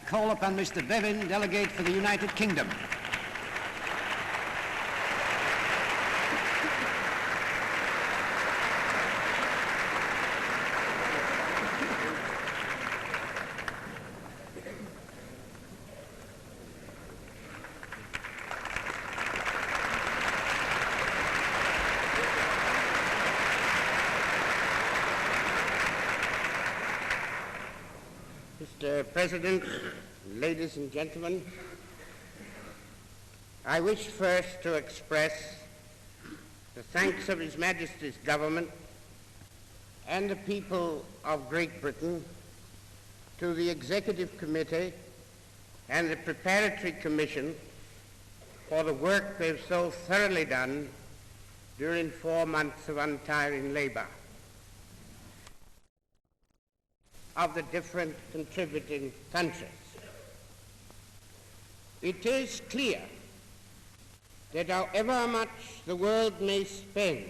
Call upon Mr. Bevin, delegate for the United Kingdom. Mr. President, ladies and gentlemen, I wish first to express the thanks of His Majesty's government and the people of Great Britain to the Executive Committee and the Preparatory Commission for the work they've so thoroughly done during 4 months of untiring labor of the different contributing countries. It is clear that however much the world may spend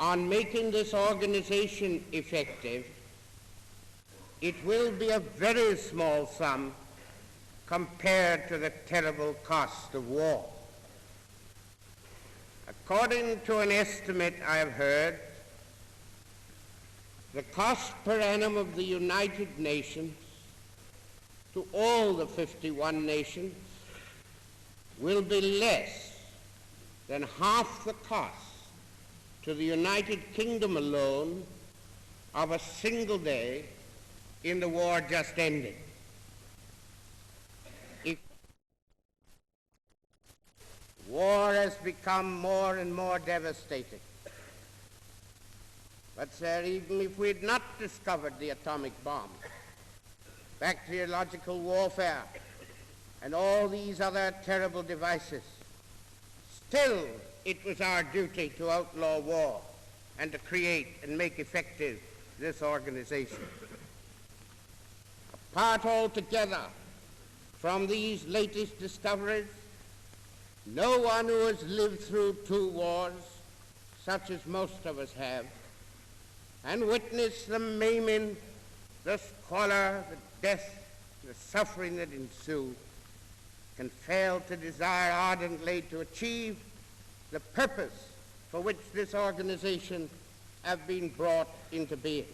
on making this organization effective, it will be a very small sum compared to the terrible cost of war. According to an estimate I have heard, the cost per annum of the United Nations to all the 51 nations will be less than half the cost to the United Kingdom alone of a single day in the war just ended. If war has become more and more devastating. But, sir, even if we had not discovered the atomic bomb, bacteriological warfare, and all these other terrible devices, still it was our duty to outlaw war and to create and make effective this organization. Apart altogether from these latest discoveries, no one who has lived through 2 wars, such as most of us have, and witness the maiming, the squalor, the death, the suffering that ensue, can fail to desire ardently to achieve the purpose for which this organization has been brought into being.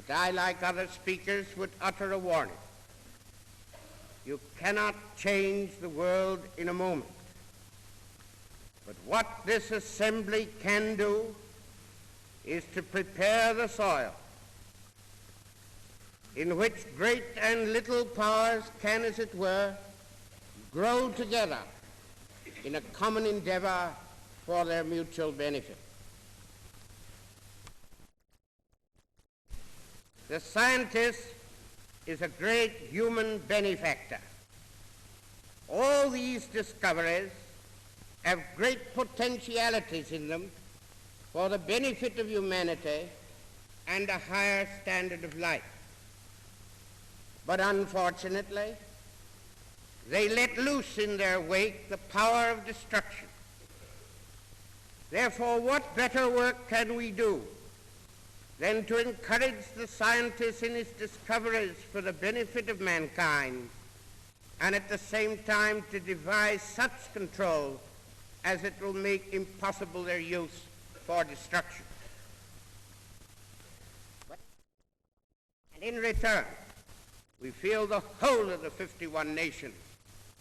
But I, like other speakers, would utter a warning. You cannot change the world in a moment. But what this assembly can do is to prepare the soil in which great and little powers can, as it were, grow together in a common endeavor for their mutual benefit. The scientist is a great human benefactor. All these discoveries have great potentialities in them for the benefit of humanity and a higher standard of life. But unfortunately, they let loose in their wake the power of destruction. Therefore, what better work can we do than to encourage the scientist in his discoveries for the benefit of mankind, and at the same time to devise such control as it will make impossible their use for destruction. And in return, we feel the whole of the 51 nations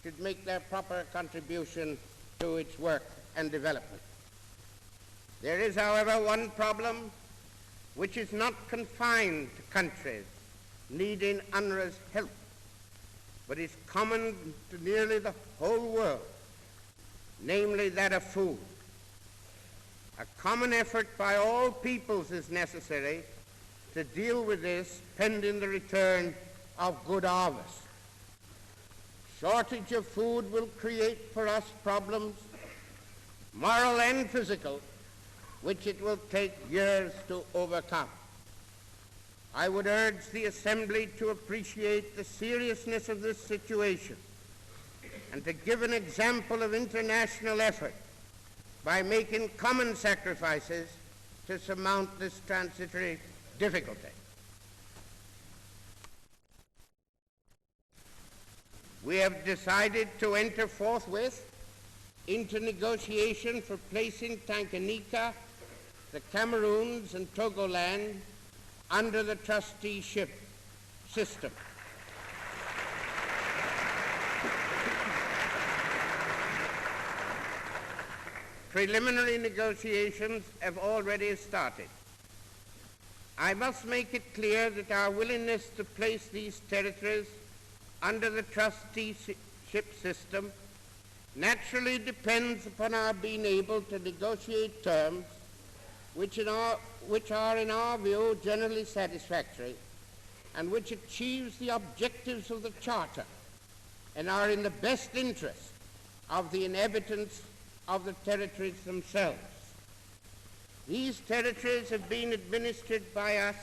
should make their proper contribution to its work and development. There is, however, one problem which is not confined to countries needing UNRWA's help, but is common to nearly the whole world, namely that of food. A common effort by all peoples is necessary to deal with this pending the return of good harvest. Shortage of food will create for us problems, moral and physical, which it will take years to overcome. I would urge the Assembly to appreciate the seriousness of this situation and to give an example of international effort by making common sacrifices to surmount this transitory difficulty. we have decided to enter forthwith into negotiation for placing Tanganikya, the Cameroons and Togoland under the trusteeship system. Preliminary negotiations have already started. I must make it clear that our willingness to place these territories under the trusteeship system naturally depends upon our being able to negotiate terms which are in our view generally satisfactory and which achieves the objectives of the Charter and are in the best interest of the inhabitants of the territories themselves. These territories have been administered by us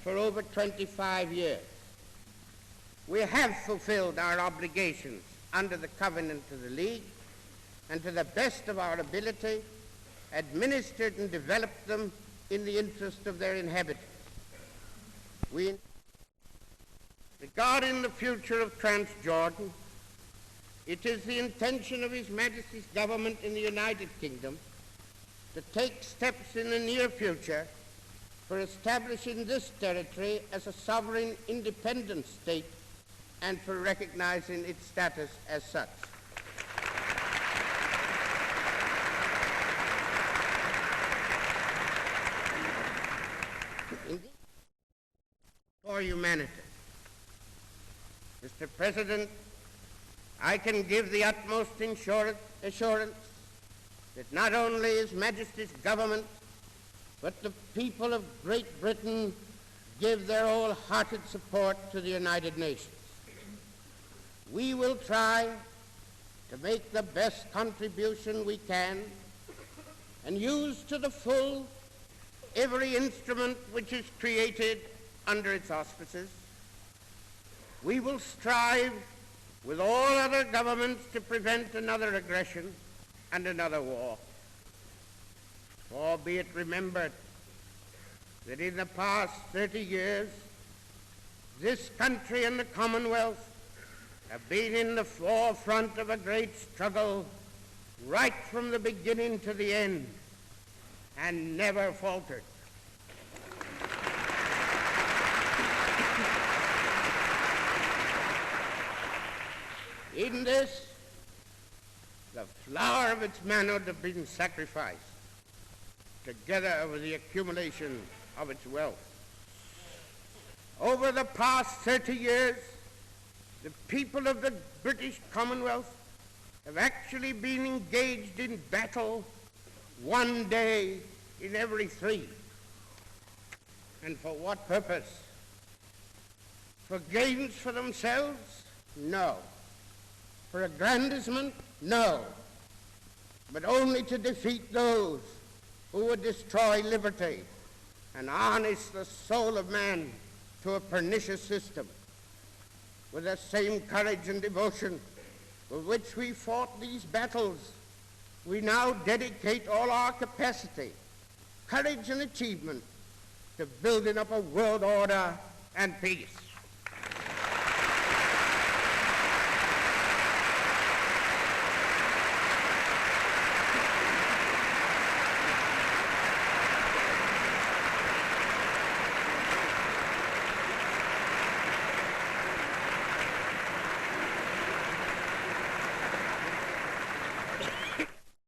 for over 25 years. We have fulfilled our obligations under the covenant of the League and to the best of our ability administered and developed them in the interest of their inhabitants. Regarding the future of Transjordan, it is the intention of His Majesty's government in the United Kingdom to take steps in the near future for establishing this territory as a sovereign independent state and for recognizing its status as such. Indeed, for humanity. Mr. President, I can give the utmost assurance that not only His Majesty's government, but the people of Great Britain give their wholehearted support to the United Nations. We will try to make the best contribution we can and use to the full every instrument which is created under its auspices. We will strive with all other governments to prevent another aggression and another war. For be it remembered that in the past 30 years, this country and the Commonwealth have been in the forefront of a great struggle right from the beginning to the end and never faltered. In this, the flower of its manhood have been sacrificed, together with the accumulation of its wealth. Over the past 30 years, the people of the British Commonwealth have actually been engaged in battle one day in every 3. And for what purpose? For gains for themselves? No. For aggrandizement? No. But only to defeat those who would destroy liberty and harness the soul of man to a pernicious system. With the same courage and devotion with which we fought these battles, we now dedicate all our capacity, courage and achievement to building up a world order and peace.